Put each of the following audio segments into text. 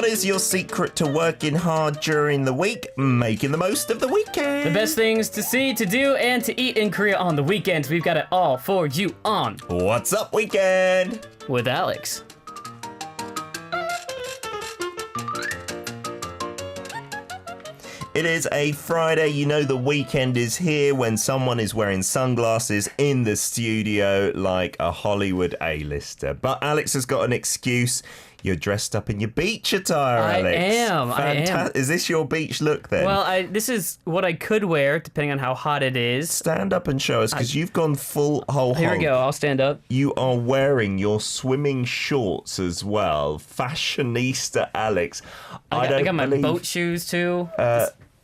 what is your secret to working hard during the week, making the most of the weekend? The best things to see, to do, and to eat in Korea on the weekends. We've got it all for you on What's Up Weekend with Alex. It is a Friday. You know the weekend is here when someone is wearing sunglasses in the studio like a Hollywood A-lister. But Alex has got an excuse. You're dressed up in your beach attire, Alex. I am. Is this your beach look then? Well, this is what I could wear depending on how hot it is. Stand up and show us because you've gone full whole hog. Here we go. I'll stand up. You are wearing your swimming shorts as well. Fashionista Alex. I got my boat shoes too.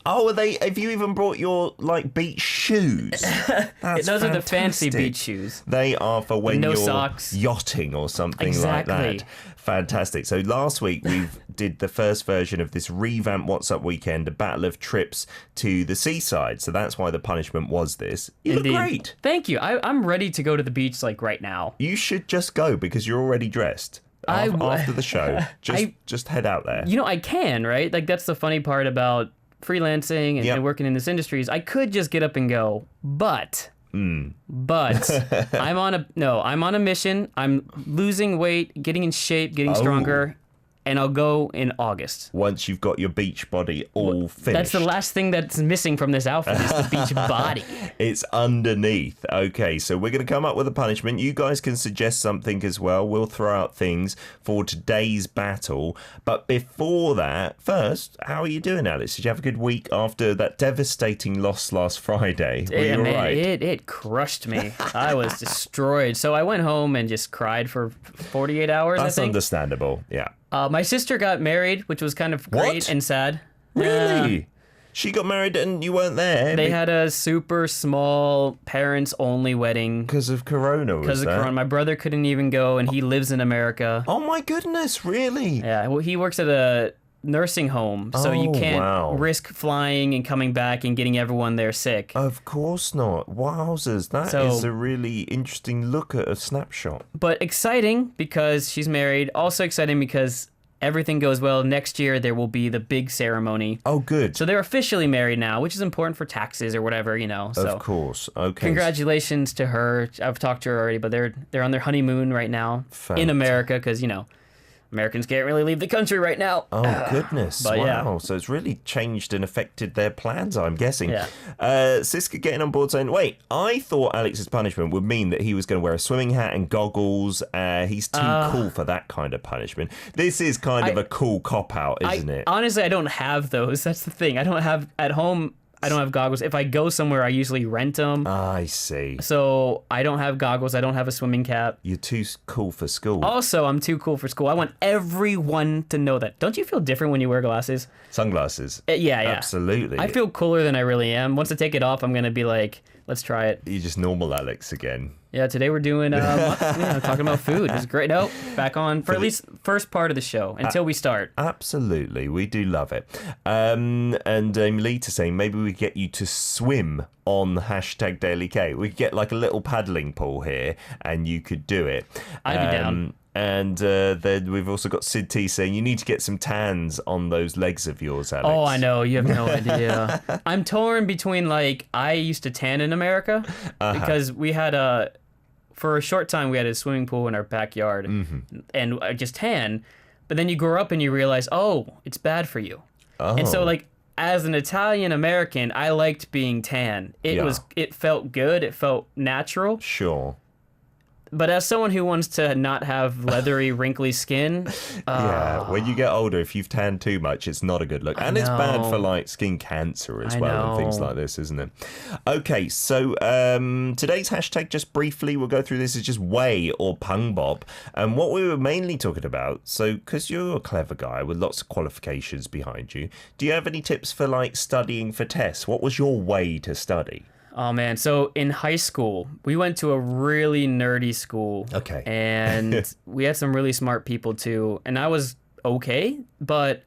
Oh, have you even brought your beach shoes? Those are the fancy beach shoes. They are for when you're socks. Yachting or something Exactly. like that. Fantastic. So last week we did the first version of this revamped What's Up Weekend, a battle of trips to the seaside. So that's why the punishment was this. You Indeed. look great. Thank you. I'm ready to go to the beach right now. You should just go because you're already dressed. After the show, just head out there. You know, I can, right? That's the funny part about freelancing and working in this industry is I could just get up and go, but I'm on a mission. I'm losing weight, getting in shape, getting stronger, and I'll go in August. Once you've got your beach body all finished. That's the last thing that's missing from this outfit is the beach body. It's underneath. Okay, so we're going to come up with a punishment. You guys can suggest something as well. We'll throw out things for today's battle. But before that, first, how are you doing, Alex? Did you have a good week after that devastating loss last Friday? Were you all right? It crushed me. I was destroyed. So I went home and just cried for 48 hours, That's I think. understandable, yeah. My sister got married, which was kind of great and sad. Really? She got married and you weren't there? They had a super small parents-only wedding. Because of Corona, Because of Corona. My brother couldn't even go, and he lives in America. Oh my goodness, really? Yeah, well, he works at a nursing home, so you can't risk flying and coming back and getting everyone there sick. Of course not. Wowzers, that is a really interesting look at a snapshot. But exciting because she's married. Also exciting because everything goes well. Next year there will be the big ceremony. Oh, good. So they're officially married now, which is important for taxes or whatever, So of course. Okay. congratulations to her. I've talked to her already, but they're on their honeymoon right now in America because Americans can't really leave the country right now. Oh, goodness. But wow. Yeah. So it's really changed and affected their plans, I'm guessing. Yeah. Siska getting on board saying, wait, I thought Alex's punishment would mean that he was going to wear a swimming hat and goggles. He's too cool for that kind of punishment. This is kind of a cool cop-out, isn't it? Honestly, I don't have those. That's the thing. I don't have, at home, I don't have goggles. If I go somewhere, I usually rent them. I see. So I don't have goggles. I don't have a swimming cap. You're too cool for school. Also, I'm too cool for school. I want everyone to know that. Don't you feel different when you wear glasses? Sunglasses. Yeah. Absolutely. I feel cooler than I really am. Once I take it off, I'm going to be like, let's try it. You're just normal Alex again. Yeah, today we're doing, talking about food. It's great. No, back on for at least first part of the show until we start. Absolutely. We do love it. And Melita saying maybe we get you to swim on hashtag Daily K. We could get a little paddling pool here and you could do it. I'd be down. And then we've also got Sid T saying you need to get some tans on those legs of yours, Alex. Oh, I know. You have no idea. I'm torn between I used to tan in America because we had for a short time we had a swimming pool in our backyard and I just tan. But then you grow up and you realize, it's bad for you. Oh. And so as an Italian American, I liked being tan. It felt good. It felt natural. Sure. But as someone who wants to not have leathery, wrinkly skin... yeah, when you get older, if you've tanned too much, it's not a good look. And it's bad for, skin cancer as well and things like this, isn't it? Okay, so today's hashtag, just briefly, we'll go through this, is just way or Pangbop. And what we were mainly talking about, so because you're a clever guy with lots of qualifications behind you, do you have any tips for, studying for tests? What was your way to study? Oh, man. So in high school, we went to a really nerdy school. Okay. And we had some really smart people, too. And I was okay, but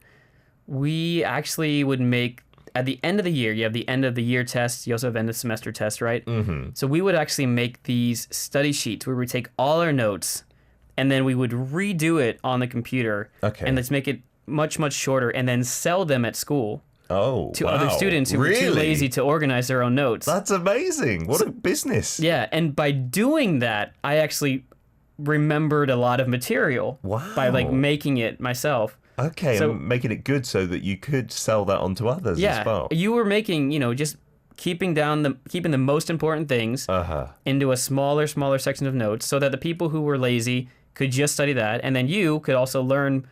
we actually would make... At the end of the year, you have the end of the year tests. You also have end of semester tests, right? Mm-hmm. So we would actually make these study sheets where we take all our notes and then we would redo it on the computer. Okay. And let's make it much, much shorter and then sell them at school. To wow. other students who were too lazy to organize their own notes. That's amazing. What a business. Yeah, and by doing that, I actually remembered a lot of material. Wow. By like making it myself. Okay, so, and making it good so that you could sell that on to others as well. Yeah, you were making, just keeping the most important things into a smaller section of notes so that the people who were lazy could just study that, and then you could also learn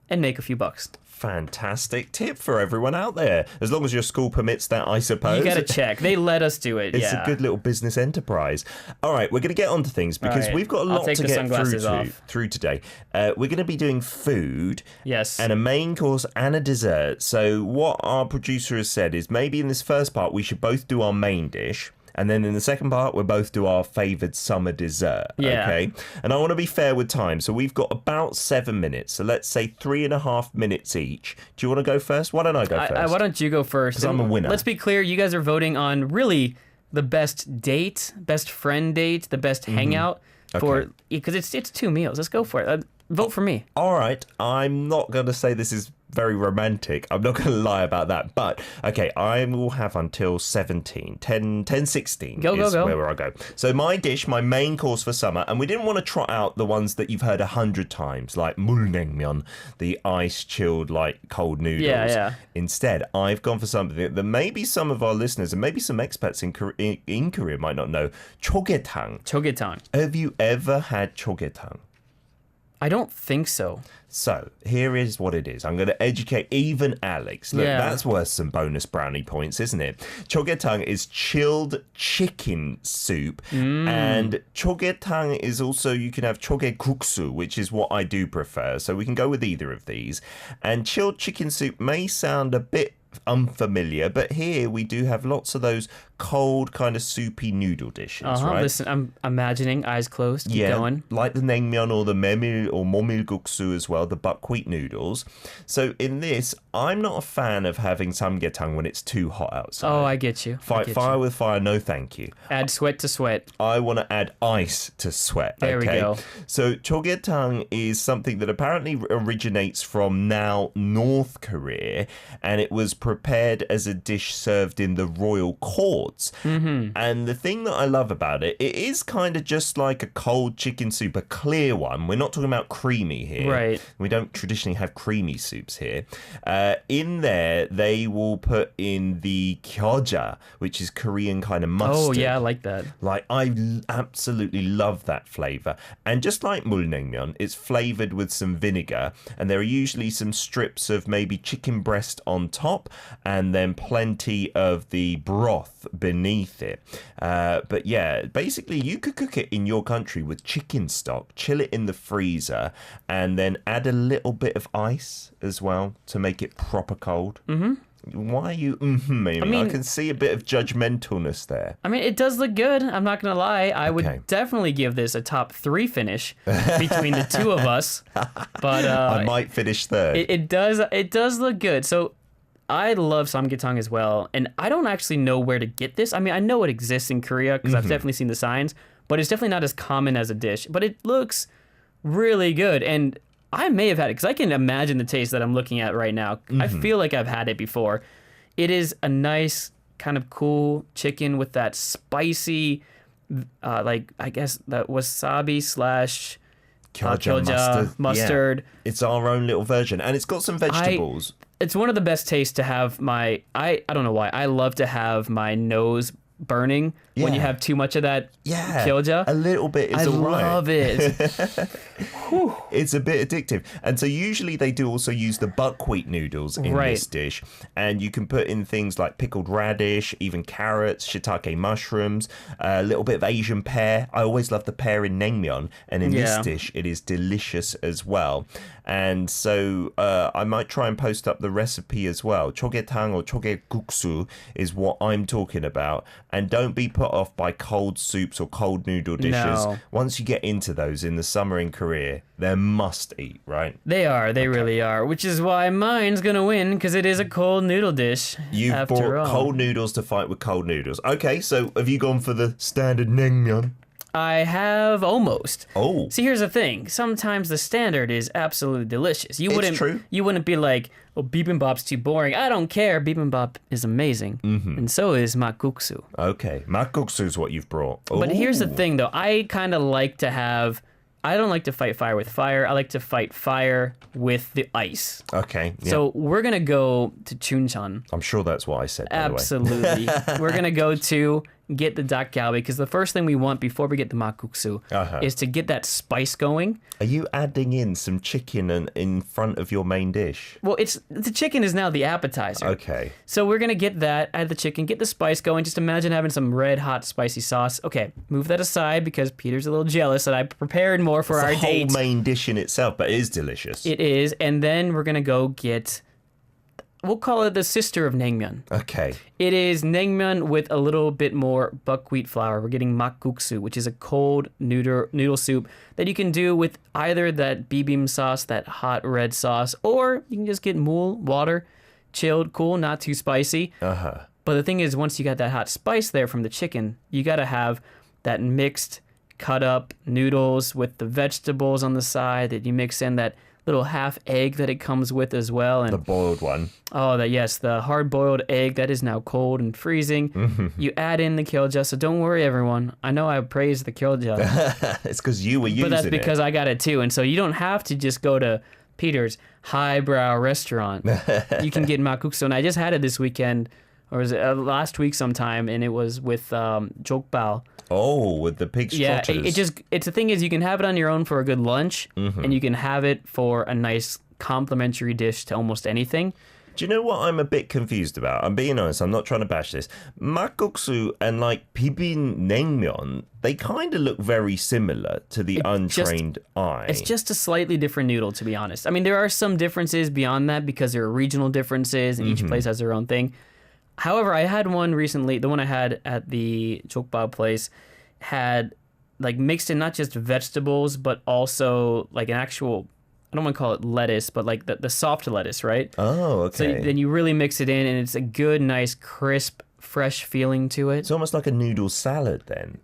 and make a few bucks. Fantastic tip for everyone out there. As long as your school permits that, I suppose. You got to check. They let us do it. It's a good little business enterprise. All right, we're going to get on to things because we've got a lot to get through today. We're going to be doing food. Yes. And a main course and a dessert. So what our producer has said is maybe in this first part we should both do our main dish. And then in the second part, we'll both do our favoured summer dessert. Yeah. Okay. And I want to be fair with time. So we've got about 7 minutes. So let's say 3.5 minutes each. Do you want to go first? Why don't I go first? Why don't you go first? Because I'm a winner. Let's be clear. You guys are voting on really the best date, best friend date, the best hangout because it's 2 meals. Let's go for it. Vote for me. All right. I'm not going to say this is very romantic. I'm not going to lie about that. But, okay, I will have until 17. 10:16 is where I go. So my dish, my main course for summer, and we didn't want to trot out the ones that you've heard 100 times, like mulnaengmyeon, the ice-chilled, like, cold noodles. Yeah. Instead, I've gone for something that maybe some of our listeners and maybe some expats in Korea might not know. Chogetang. Chogetang. Have you ever had chogetang? I don't think so. So, here is what it is. I'm going to educate even Alex. Look, that's worth some bonus brownie points, isn't it? Chogetang is chilled chicken soup. And chogetang is also, you can have chogeguksu, which is what I do prefer. So we can go with either of these. And chilled chicken soup may sound a bit unfamiliar, but here we do have lots of those cold kind of soupy noodle dishes, right? Listen, I'm imagining, eyes closed, keep going. Like the naengmyeon or the memil or momilguksu as well, the buckwheat noodles. So in this, I'm not a fan of having samgyetang when it's too hot outside. Oh, I get you. Fight fire with fire, no thank you. Add sweat to sweat. I want to add ice to sweat. There we go. So chogetang is something that apparently originates from now North Korea, and it was prepared as a dish served in the royal courts. And the thing that I love about it, it is kind of just like a cold chicken soup, a clear one. We're not talking about creamy here. Right. We don't traditionally have creamy soups here. In there, they will put in the gyoja, which is Korean kind of mustard. Oh, yeah, I like that. Like, I absolutely love that flavour. And just like mulnaengmyeon, it's flavoured with some vinegar. And there are usually some strips of maybe chicken breast on top and then plenty of the broth beneath it. But yeah, basically you could cook it in your country with chicken stock, chill it in the freezer, and then add a little bit of ice as well to make it proper cold. Why are you Amy? I can see a bit of judgmentalness there. I mean, it does look good. I'm not going to lie. I would definitely give this a top 3 finish between the two of us. But I might finish third. It does look good. So I love samgyetang as well, and I don't actually know where to get this. I mean, I know it exists in Korea because I've definitely seen the signs, but it's definitely not as common as a dish. But it looks really good, and I may have had it because I can imagine the taste that I'm looking at right now. I feel like I've had it before. It is a nice kind of cool chicken with that spicy, like I guess that wasabi / gyoja mustard. Yeah. It's our own little version, and it's got some vegetables. It's one of the best tastes to have I don't know why. I love to have my nose burning when you have too much of that gyoja. A little bit is all right. I love it. It's a bit addictive. And so usually they do also use the buckwheat noodles in this dish. And you can put in things like pickled radish, even carrots, shiitake mushrooms, a little bit of Asian pear. I always love the pear in naengmyeon. And in this dish, it is delicious as well. And so I might try and post up the recipe as well. Chogetang or chogeguksu is what I'm talking about. And don't be put off by cold soups or cold noodle dishes. No. Once you get into those in the summer in Korea, they're must eat, right? They are. They really are. Which is why mine's going to win, because it is a cold noodle dish. You've bought cold noodles to fight with cold noodles. Okay, so have you gone for the standard naengmyeon? I have almost. Oh. See, here's the thing. Sometimes the standard is absolutely delicious. It's true. You wouldn't be like, oh, bibimbap's too boring. I don't care. Bibimbap is amazing. Mm-hmm. And so is makguksu. Okay. Makguksu is what you've brought. But here's the thing, though. I kind of like to have... I don't like to fight fire with fire. I like to fight fire with the ice. Okay. Yeah. So we're going to go to Chuncheon. I'm sure that's what I said, by Absolutely. We're going to go to get the dak galbi because the first thing we want before we get the makguksu is to get that spice going. Are you adding in some chicken in front of your main dish? Well, the chicken is now the appetizer. Okay. So we're going to get that, add the chicken, get the spice going. Just imagine having some red hot spicy sauce. Okay, move that aside because Peter's a little jealous that I prepared more for our date. It's a whole main dish in itself, but it is delicious. It is, and then we're going to go get... We'll call it the sister of naengmyeon. Okay. It is naengmyeon with a little bit more buckwheat flour. We're getting makguksu, which is a cold noodle soup that you can do with either that bibim sauce, that hot red sauce, or you can just get mul, water, chilled, cool, not too spicy. But the thing is, once you got that hot spice there from the chicken, you got to have that mixed, cut up noodles with the vegetables on the side that you mix in that little half egg that it comes with as well. And the boiled one. Oh, the hard boiled egg that is now cold and freezing. You add in the killja, so don't worry, everyone. I know I praised the killja. It's because you were using it. But that's because I got it too. And so you don't have to just go to Peter's highbrow restaurant. You can get makguksu. And I just had it this weekend, or was it last week sometime, and it was with jokbal. Oh, with the pig's trotters. It's the thing is you can have it on your own for a good lunch, and you can have it for a nice complimentary dish to almost anything. Do you know what I'm a bit confused about? I'm being honest, I'm not trying to bash this. Makguksu and like bibim naengmyeon, they kind of look very similar to the untrained eye. It's just a slightly different noodle, to be honest. I mean, there are some differences beyond that because there are regional differences, and each place has their own thing. However, I had one recently, the one I had at the jokbal place had like mixed in not just vegetables, but also like an actual, I don't want to call it lettuce, but like the soft lettuce, right? Oh, okay. So then you really mix it in and it's a good, nice, crisp, fresh feeling to it. It's almost like a noodle salad then.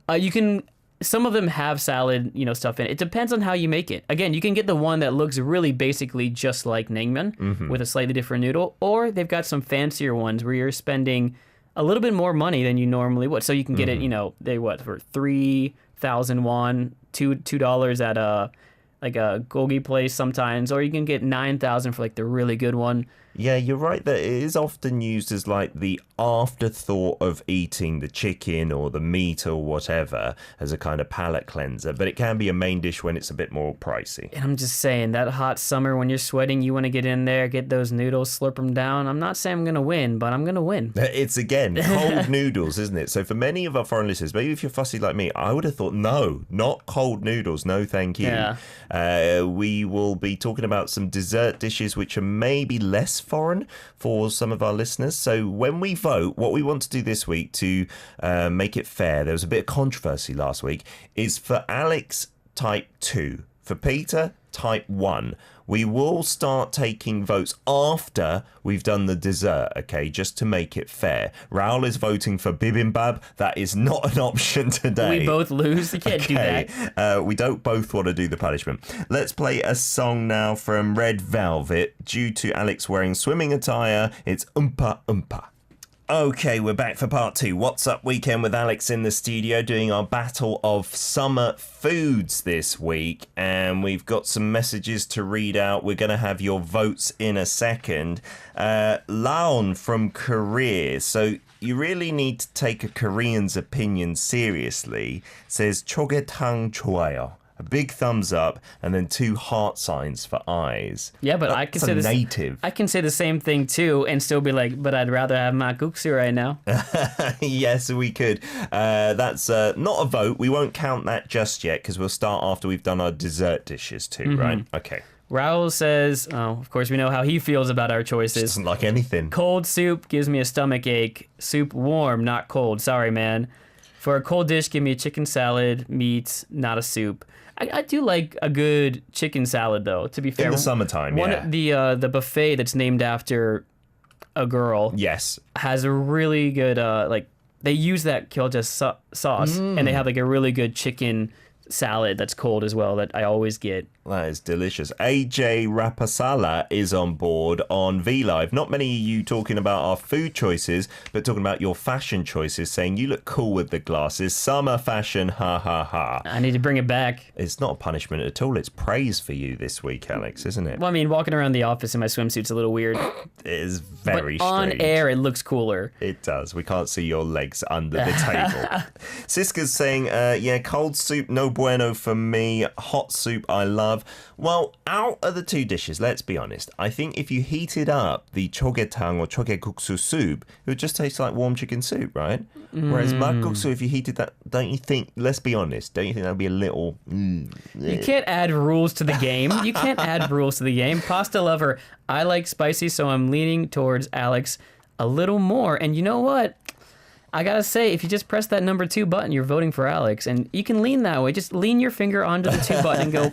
Some of them have salad, stuff in it. It depends on how you make it. Again, you can get the one that looks really basically just like naengmyeon with a slightly different noodle, or they've got some fancier ones where you're spending a little bit more money than you normally would. So you can get it, for 3,000 won, $2 at a gogi place sometimes, or you can get 9,000 for like the really good one. Yeah, you're right that it is often used as like the afterthought of eating the chicken or the meat or whatever as a kind of palate cleanser, but it can be a main dish when it's a bit more pricey. And I'm just saying, that hot summer when you're sweating, you want to get in there, get those noodles, slurp them down. I'm not saying I'm going to win, but I'm going to win. It's, again, cold noodles, isn't it? So for many of our foreign listeners, maybe if you're fussy like me, I would have thought, no, not cold noodles, no thank you. Yeah. We will be talking about some dessert dishes which are maybe less foreign for some of our listeners. So when we vote, what we want to do this week to make it fair, there was a bit of controversy last week, is for Alex type 2, for Peter type 1. We will start taking votes after we've done the dessert, okay, just to make it fair. Raoul is voting for bibimbap. That is not an option today. We both lose. You can't do that. We don't both want to do the punishment. Let's play a song now from Red Velvet. Due to Alex wearing swimming attire, it's Oompa Oompa. Okay, we're back for part 2. What's Up Weekend with Alex in the studio doing our battle of summer foods this week. And we've got some messages to read out. We're going to have your votes in a second. Laon from Korea. So you really need to take a Korean's opinion seriously. Says 초계탕 좋아요. A big thumbs up, and then 2 heart signs for eyes. Yeah, but I can say this. Native. I can say the same thing too, and still be like, but I'd rather have makguksu right now. Yes, we could. That's not a vote. We won't count that just yet because we'll start after we've done our dessert dishes too, right? Okay. Raoul says, of course, we know how he feels about our choices. Doesn't like anything. Cold soup gives me a stomach ache. Soup warm, not cold. Sorry, man. For a cold dish, give me a chicken salad, meat, not a soup. I do like a good chicken salad, though, to be fair. In the summertime, The buffet that's named after a girl yes, has a really good, they use that gyoza sauce, and they have like a really good chicken salad that's cold as well that I always get. That is delicious. AJ Rapasala is on board on VLive. Not many of you talking about our food choices, but talking about your fashion choices, saying you look cool with the glasses. Summer fashion, ha ha ha. I need to bring it back. It's not a punishment at all. It's praise for you this week, Alex, isn't it? Well, I mean, walking around the office in my swimsuit's a little weird. It is very but on strange. air, it looks cooler. It does. We can't see your legs under the table. Siska's saying, yeah, cold soup, no bueno for me. Hot soup, I love. Well, out of the two dishes, let's be honest, I think if you heated up the chogetang or chogekuksu soup, it would just taste like warm chicken soup, right? Whereas makguksu, if you heated that, don't you think, let's be honest, don't you think that would be a little... You can't add rules to the game. You can't add rules to the game. Pasta lover, I like spicy, so I'm leaning towards Alex a little more. And you know what? I gotta say, if you just press that number 2 button, you're voting for Alex. And you can lean that way. Just lean your finger onto the 2 button and go...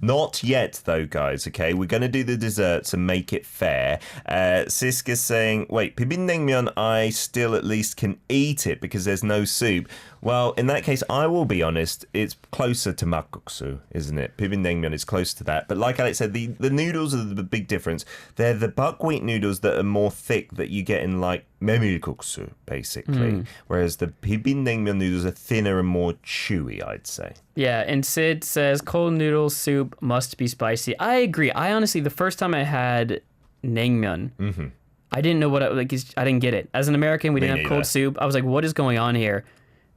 Not yet, though, guys, okay? We're going to do the desserts and make it fair. Siska's saying, wait, bibinnnaengmyeon, I still at least can eat it because there's no soup. Well, in that case, I will be honest, it's closer to makguksu, isn't it? Bibinnnaengmyeon is close to that. But like Alex said, the noodles are the big difference. They're the buckwheat noodles that are more thick that you get in, like, memilguksu, basically. Whereas the bibinnnaengmyeon noodles are thinner and more chewy, I'd say. Yeah, and Sid says, cold noodle soup must be spicy. I agree. I honestly, the first time I had naengmyeon, I didn't know what I didn't get it. As an American, we didn't have cold soup. I was like, what is going on here?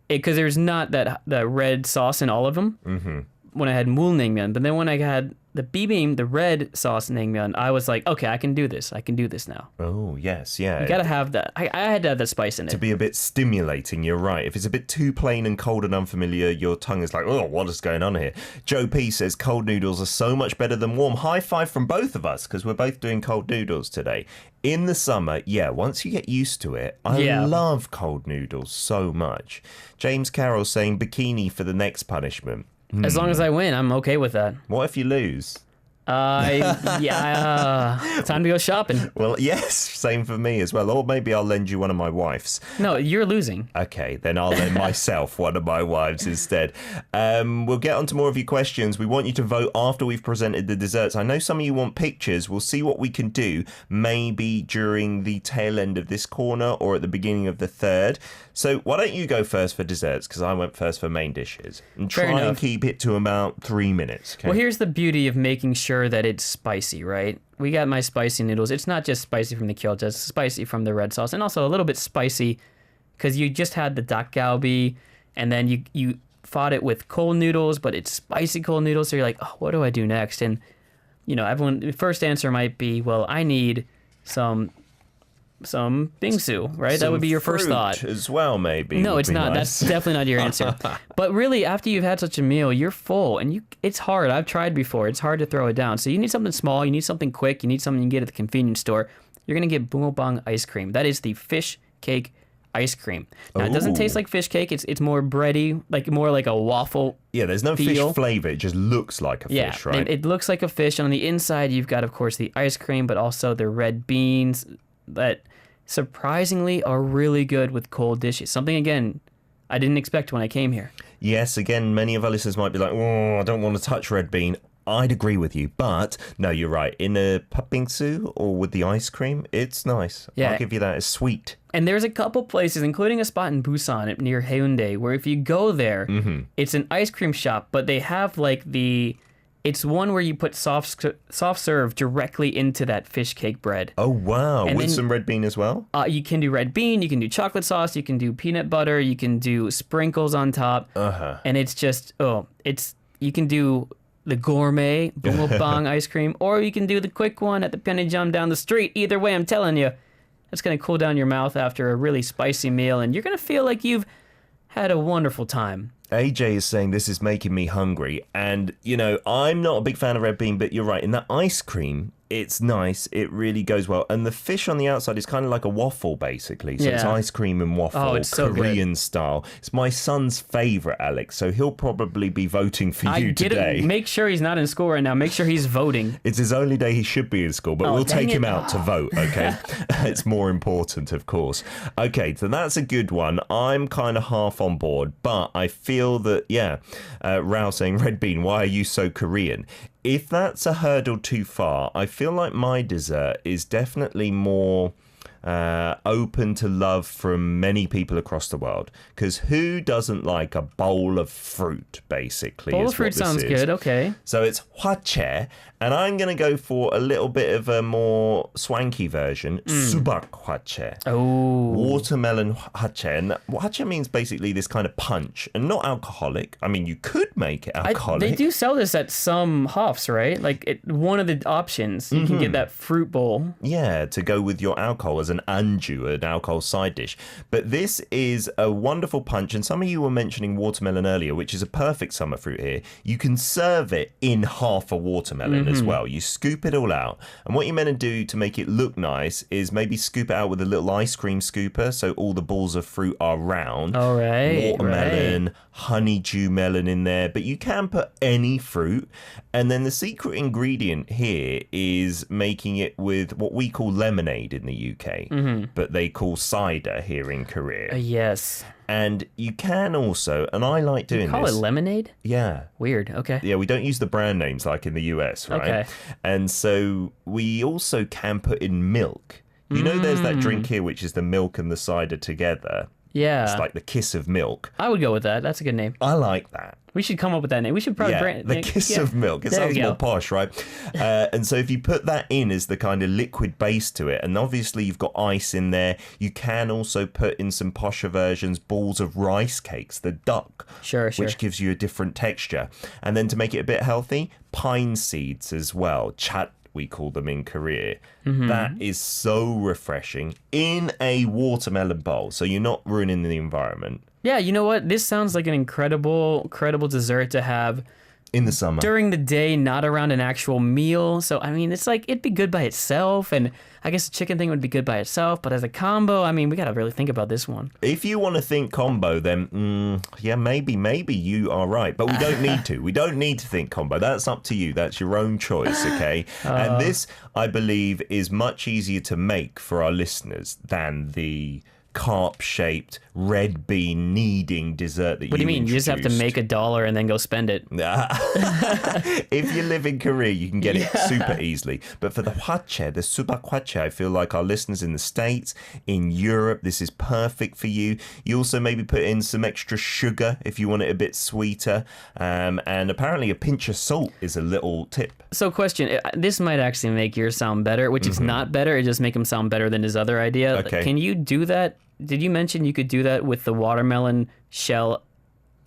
Because there's not that red sauce in all of them when I had mulnaengmyeon. But then when I had the bibimbap, the red sauce naengmyeon, I was like, okay, I can do this. I can do this now. Oh, yes, yeah. You gotta have that. I had to have that spice in it. To be a bit stimulating, you're right. If it's a bit too plain and cold and unfamiliar, your tongue is like, oh, what is going on here? Joe P says cold noodles are so much better than warm. High five from both of us, because we're both doing cold noodles today. In the summer, yeah, once you get used to it, I love cold noodles so much. James Carroll saying bikini for the next punishment. As long as I win, I'm okay with that. What if you lose? Time to go shopping. Well, yes, same for me as well. Or maybe I'll lend you one of my wife's. No, you're losing. Okay, then I'll lend myself one of my wives instead. We'll get on to more of your questions. We want you to vote after we've presented the desserts. I know some of you want pictures. We'll see what we can do, maybe during the tail end of this corner or at the beginning of the third. So why don't you go first for desserts, because I went first for main dishes. And try and keep it to about 3 minutes. Okay? Well, here's the beauty of making sure that it's spicy, right? We got my spicy noodles. It's not just spicy from the gyoza, it's spicy from the red sauce, and also a little bit spicy because you just had the dakgalbi, and then you fought it with cold noodles, but it's spicy cold noodles, so you're like, oh, what do I do next? And, you know, the first answer might be, well, I need some bingsu, right? That would be your first thought. As well, maybe. No, it's not. Nice. That's definitely not your answer. But really, after you've had such a meal, you're full, and it's hard. I've tried before. It's hard to throw it down. So you need something small. You need something quick. You need something you can get at the convenience store. You're gonna get bungeoppang ice cream. That is the fish cake ice cream. Now, it doesn't taste like fish cake. It's more bready, more like a waffle. Yeah, there's no fish flavor. It just looks like a fish, right? It looks like a fish. And on the inside, you've got, of course, the ice cream, but also the red beans that surprisingly are really good with cold dishes. Something, again, I didn't expect when I came here. Yes, again, many of our listeners might be like, oh, I don't want to touch red bean. I'd agree with you, but no, you're right. In a patbingsu or with the ice cream, it's nice. Yeah. I'll give you that. It's sweet. And there's a couple places, including a spot in Busan near Haeundae, where if you go there, it's an ice cream shop, but they have it's one where you put soft serve directly into that fish cake bread. Oh, wow. And with some red bean as well? You can do red bean, you can do chocolate sauce, you can do peanut butter, you can do sprinkles on top. And it's just, you can do the gourmet bungeoppang ice cream, or you can do the quick one at the Pyeongjam down the street. Either way, I'm telling you, it's going to cool down your mouth after a really spicy meal, and you're going to feel like you've had a wonderful time. AJ is saying this is making me hungry. And, I'm not a big fan of red bean, but you're right. In that ice cream, it's nice. It really goes well. And the fish on the outside is kind of like a waffle, basically. So it's ice cream and waffle, it's so Korean style. It's my son's favorite, Alex. So he'll probably be voting for you today. Make sure he's not in school right now. Make sure he's voting. It's his only day he should be in school, but we'll take him out to vote, okay? It's more important, of course. Okay, so that's a good one. I'm kind of half on board, but I feel that, Rao saying, red bean, why are you so Korean? If that's a hurdle too far, I feel like my dessert is definitely more open to love from many people across the world. Because who doesn't like a bowl of fruit, basically? Bowl of fruit sounds good, okay. So it's hwachae, and I'm going to go for a little bit of a more swanky version, subak hwachae. Oh. Watermelon hwachae. And hwachae means basically this kind of punch, and not alcoholic. I mean, you could make it alcoholic. They do sell this at some hofs, right? Like one of the options, you can get that fruit bowl. Yeah, to go with your alcohol as an anju, an alcohol side dish. But this is a wonderful punch, and some of you were mentioning watermelon earlier, which is a perfect summer fruit here. You can serve it in half a watermelon as well. You scoop it all out, and what you're meant to do to make it look nice is maybe scoop it out with a little ice cream scooper, so all the balls of fruit are round. All right. Watermelon, honeydew melon in there, but you can put any fruit. And then the secret ingredient here is making it with what we call lemonade in the UK, but they call cider here in Korea. Yes. And you can also, and I like doing this. Call it lemonade? Yeah. Weird. Okay. Yeah, we don't use the brand names like in the US, right? Okay. And so we also can put in milk. You know, there's that drink here, which is the milk and the cider together. Yeah. It's like the kiss of milk. I would go with that. That's a good name. I like that. We should come up with that name. We should probably the kiss of milk. It sounds more posh, right? And so if you put that in as the kind of liquid base to it, and obviously you've got ice in there, you can also put in some posher versions, balls of rice cakes, the duck, which gives you a different texture. And then to make it a bit healthy, pine seeds as well, chat, we call them in Korea. That is so refreshing in a watermelon bowl, so you're not ruining the environment. Yeah, you know what? This sounds like an incredible dessert to have in the summer. During the day, not around an actual meal. So, I mean, it's like, it'd be good by itself. And I guess the chicken thing would be good by itself. But as a combo, I mean, we got to really think about this one. If you want to think combo, then, maybe you are right. But we don't need to. We don't need to think combo. That's up to you. That's your own choice, okay? And this, I believe, is much easier to make for our listeners than the carp-shaped red bean kneading dessert that you What do you mean? introduced. You just have to make $1 and then go spend it. If you live in Korea, you can get it super easily. But for the hwachae, the subak hwachae, I feel like our listeners in the States, in Europe, this is perfect for you. You also maybe put in some extra sugar if you want it a bit sweeter. And apparently a pinch of salt is a little tip. So question, this might actually make yours sound better, which is not better. It just make him sound better than his other idea. Okay. Can you do that? Did you mention you could do that with the watermelon shell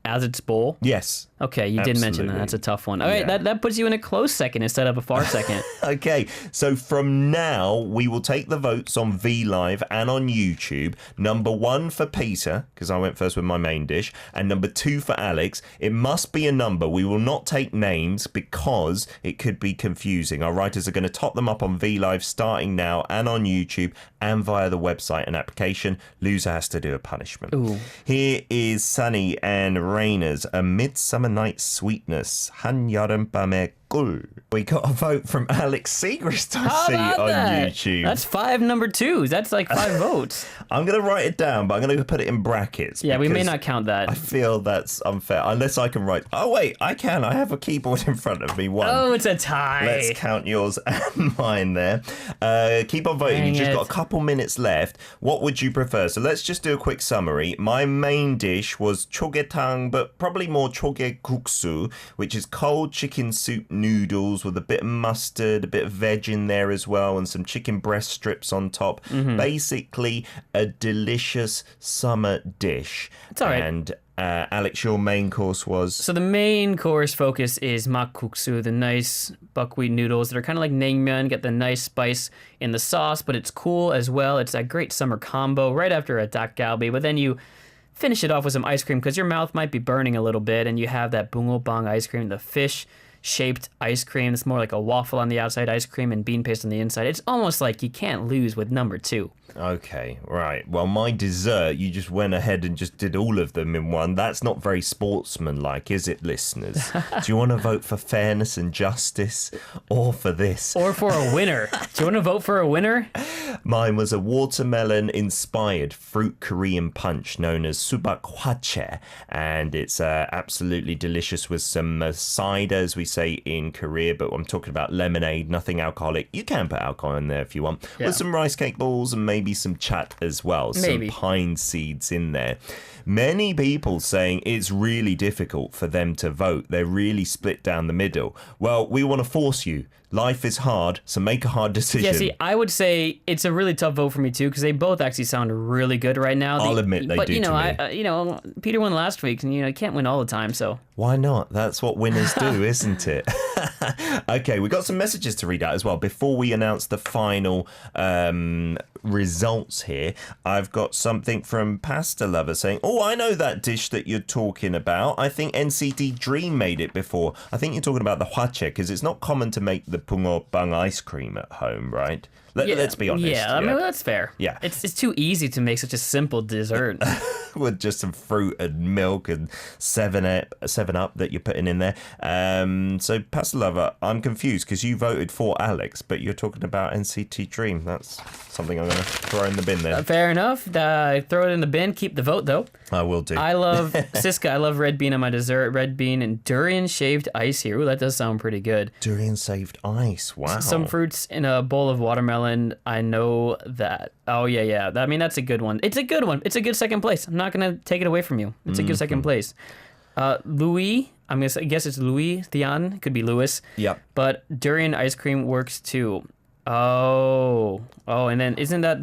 as its bowl? Yes. Okay, you did mention that. That's a tough one. All right, that puts you in a close second instead of a far second. Okay, so from now, we will take the votes on VLive and on YouTube. Number 1 for Peter, because I went first with my main dish, and number 2 for Alex. It must be a number. We will not take names because it could be confusing. Our writers are going to top them up on VLive starting now and on YouTube and via the website and application. Loser has to do a punishment. Ooh. Here is Sunny and Raina's A Midsummer Night's Sweetness, 한여름밤의 꿀. We got a vote from Alex Segrist, I see, on YouTube. That's 5 number 2s. That's like 5 votes. I'm going to write it down, but I'm going to put it in brackets. Yeah, we may not count that. I feel that's unfair, unless I can write... Oh, wait, I can. I have a keyboard in front of me. 1. Oh, it's a tie. Let's count yours and mine there. Keep on voting. You've just got a couple minutes left. What would you prefer? So let's just do a quick summary. My main dish was chogetang, but probably more choge-guksu, which is cold chicken soup noodles with a bit of mustard, a bit of veg in there as well, and some chicken breast strips on top. Basically, a delicious summer dish. It's all right. And Alex, your main course was? So the main course focus is makguksu, the nice buckwheat noodles that are kind of like naengmyeon, get the nice spice in the sauce, but it's cool as well. It's that great summer combo right after a dak galbi, but then you finish it off with some ice cream because your mouth might be burning a little bit, and you have that bungeoppang ice cream, the fish-shaped ice cream. It's more like a waffle on the outside, ice cream, and bean paste on the inside. It's almost like you can't lose with number 2. Okay, right. Well, my dessert, you just went ahead and just did all of them in one. That's not very sportsmanlike, is it, listeners? Do you want to vote for fairness and justice, or for this? Or for a winner? Do you want to vote for a winner? Mine was a watermelon-inspired fruit Korean punch known as subak hwachae, and it's absolutely delicious with some cider, as we say in Korea, but I'm talking about lemonade, nothing alcoholic. You can put alcohol in there if you want, with some rice cake balls and maybe some chat as well, some pine seeds in there. Many people saying it's really difficult for them to vote. They're really split down the middle. Well, we want to force you. Life is hard, so make a hard decision. Yeah, see, I would say it's a really tough vote for me too, because they both actually sound really good right now. I'll admit they do. But you know, to me. Peter won last week, and you can't win all the time. So why not? That's what winners do, isn't it? Okay, we got some messages to read out as well before we announce the final results here. I've got something from Pasta Lover saying, "Oh, I know that dish that you're talking about. I think NCT Dream made it before. I think you're talking about the hwachae, because it's not common to make the bungeoppang ice cream at home, right? Let's be honest. Yeah, I mean, that's fair. Yeah. It's too easy to make such a simple dessert. With just some fruit and milk and 7-Up that you're putting in there. So, Pasta Lover, I'm confused because you voted for Alex, but you're talking about NCT Dream. That's something I'm going to throw in the bin there. Fair enough. Throw it in the bin. Keep the vote, though. I will do. I love, Siska, I love red bean on my dessert. Red bean and durian shaved ice here. Ooh, that does sound pretty good. Durian shaved ice. Wow. Some fruits in a bowl of watermelon. I know that. Oh, yeah. I mean, that's a good one. It's a good one. It's a good second place. I'm not going to take it away from you. It's a good second place. Louis, I guess it's Louis Thian. Could be Louis. Yep. But durian ice cream works too. Oh, and then isn't that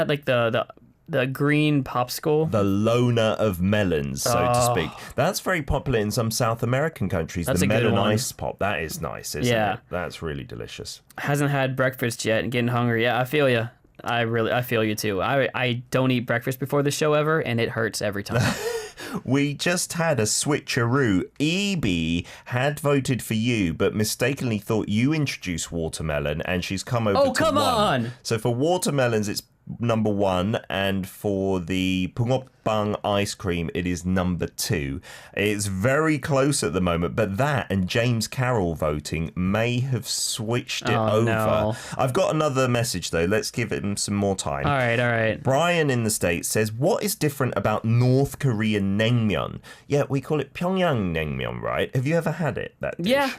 like the green popsicle? The loner of melons, so to speak. That's very popular in some South American countries. That's the a good melon one. ice pop. That is nice, isn't it? That's really delicious. Hasn't had breakfast yet and getting hungry. Yeah, I feel you. I feel you too. I don't eat breakfast before the show ever, and it hurts every time. We just had a switcheroo. EB had voted for you, but mistakenly thought you introduced watermelon, and she's come over to 1. Oh, come on! So for watermelons, it's number 1, and for the bungeoppang ice cream, it is number 2. It's very close at the moment, but that and James Carroll voting may have switched it over. No. I've got another message, though. Let's give him some more time. All right. Brian in the States says, what is different about North Korean naengmyeon? Yeah, we call it Pyongyang naengmyeon, right? Have you ever had it, that dish? Yeah.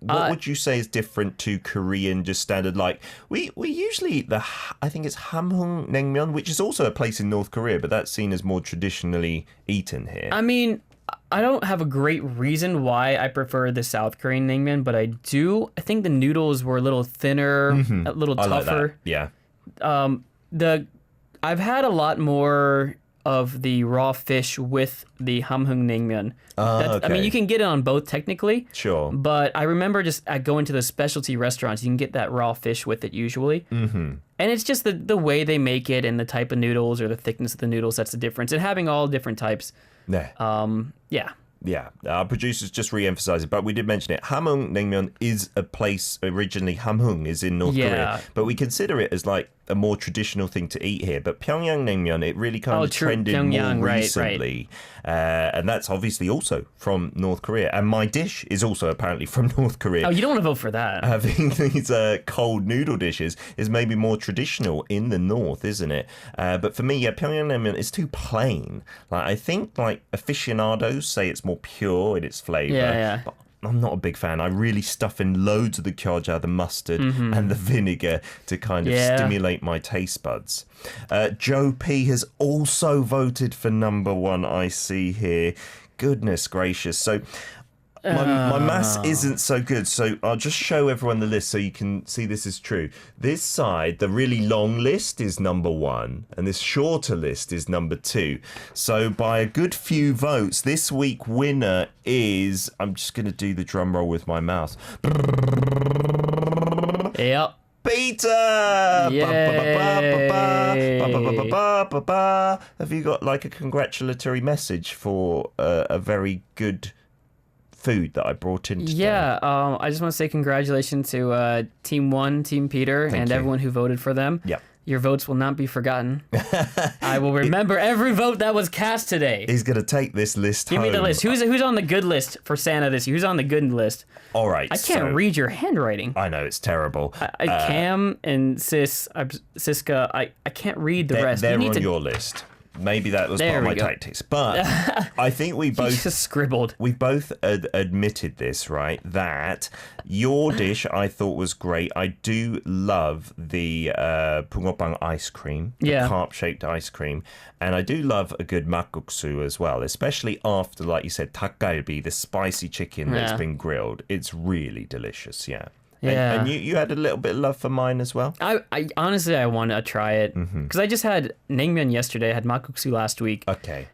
What would you say is different to Korean, just standard? Like, we usually eat I think it's Hamhung naengmyeon, which is also a place in North Korea, but that's seen as more traditionally eaten here. I mean, I don't have a great reason why I prefer the South Korean naengmyeon, but I do. I think the noodles were a little thinner, a little tougher. I like that. Yeah. I've had a lot more of the raw fish with the hamhung naengmyeon. Okay. I mean, you can get it on both technically. Sure. But I remember just going to the specialty restaurants, you can get that raw fish with it usually. Mm-hmm. And it's just the way they make it and the type of noodles or the thickness of the noodles that's the difference. And having all different types. Yeah. Yeah, our producers just re-emphasise it, but we did mention it. Hamhung naengmyeon is a place originally. Hamhung is in North Korea, but we consider it as like a more traditional thing to eat here. But Pyongyang naengmyeon, it really kind of trended Pyongyang, more recently, and that's obviously also from North Korea. And my dish is also apparently from North Korea. Oh, you don't want to vote for that. Having these cold noodle dishes is maybe more traditional in the north, isn't it? But for me, Pyongyang naengmyeon is too plain. Like I think like aficionados say it's more pure in its flavour. Yeah. But I'm not a big fan. I really stuff in loads of the gyoza, the mustard, and the vinegar to kind of stimulate my taste buds. Joe P has also voted for number 1, I see here. Goodness gracious. So my maths isn't so good, so I'll just show everyone the list so you can see this is true. This side, the really long list, is number 1, and this shorter list is number 2. So by a good few votes, this week winner is... I'm just going to do the drum roll with my mouse. Yep. Peter! Yay. Have you got like a congratulatory message for a very good food that I brought in today? Yeah, I just want to say congratulations to Team 1, Team Peter, and everyone who voted for them. Yeah. Your votes will not be forgotten. I will remember every vote that was cast today. He's going to take this list Give home. me the list. Who's on the good list for Santa this year? Who's on the good list? All right. I can't read your handwriting. I know, it's terrible. Cam and Siska, I can't read the rest. They're on your list. Maybe that was part of my tactics. But I think we both just scribbled. We both admitted this, right? That your dish I thought was great. I do love the Pungopang ice cream, the carp-shaped ice cream. And I do love a good makguksu as well, especially after, like you said, takgalbi, the spicy chicken that's been grilled. It's really delicious, yeah. Yeah. And you had a little bit of love for mine as well? I honestly, I want to try it. Because I just had naengmyeon yesterday. I had makguksu last week. Okay.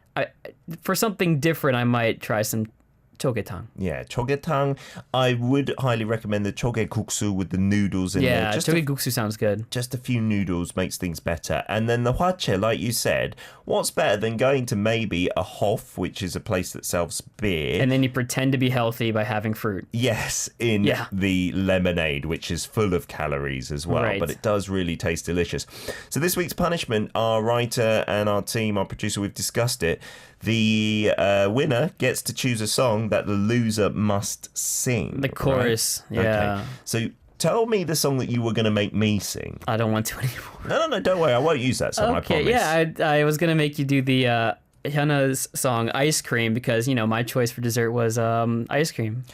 For something different, I might try some chogetang. Yeah, chogetang. I would highly recommend the chogekuksu with the noodles in there. Yeah, chogekuksu sounds good. Just a few noodles makes things better. And then the hwachae, like you said, what's better than going to maybe a Hof, which is a place that sells beer. And then you pretend to be healthy by having fruit. Yes, in the lemonade, which is full of calories as well. Right. But it does really taste delicious. So this week's punishment, our writer and our team, our producer, we've discussed it. The winner gets to choose a song that the loser must sing. The chorus, right? yeah. Okay. So tell me the song that you were going to make me sing. I don't want to anymore. No, don't worry. I won't use that song, I promise. Yeah, I was going to make you do the Hyuna's song Ice Cream because, my choice for dessert was ice cream.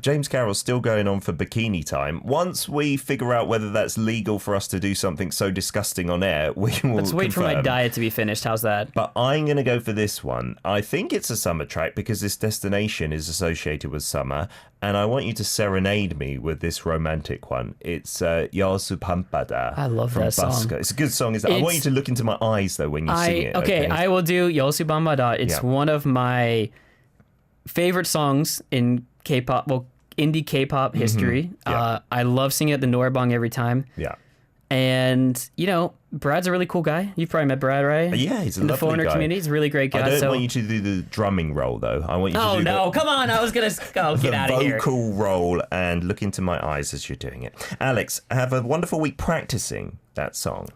James Carroll's still going on for Bikini Time. Once we figure out whether that's legal for us to do something so disgusting on air, we will Let's wait for my diet to be finished. How's that? But I'm going to go for this one. I think it's a summer track because this destination is associated with summer, and I want you to serenade me with this romantic one. It's Yasu Pampada. I love that song. It's a good song. I want you to look into my eyes, though, when you sing it. Okay, I will do Yasu Pampada. It's one of my favorite songs in K-pop, indie K-pop history. I love singing at the Noraebang every time. Yeah. And, Brad's a really cool guy. You've probably met Brad, right? Yeah, he's a lovely guy. In the foreigner community, he's a really great guy. I don't want you to do the drumming role, though. I want you to do come on. I was going to get out of here. The vocal role and look into my eyes as you're doing it. Alex, have a wonderful week practicing that song.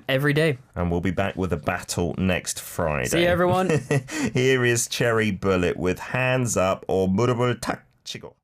Every day. And we'll be back with a battle next Friday. See you, everyone. Here is Cherry Bullet with Hands Up or Murubur Tak Chigo.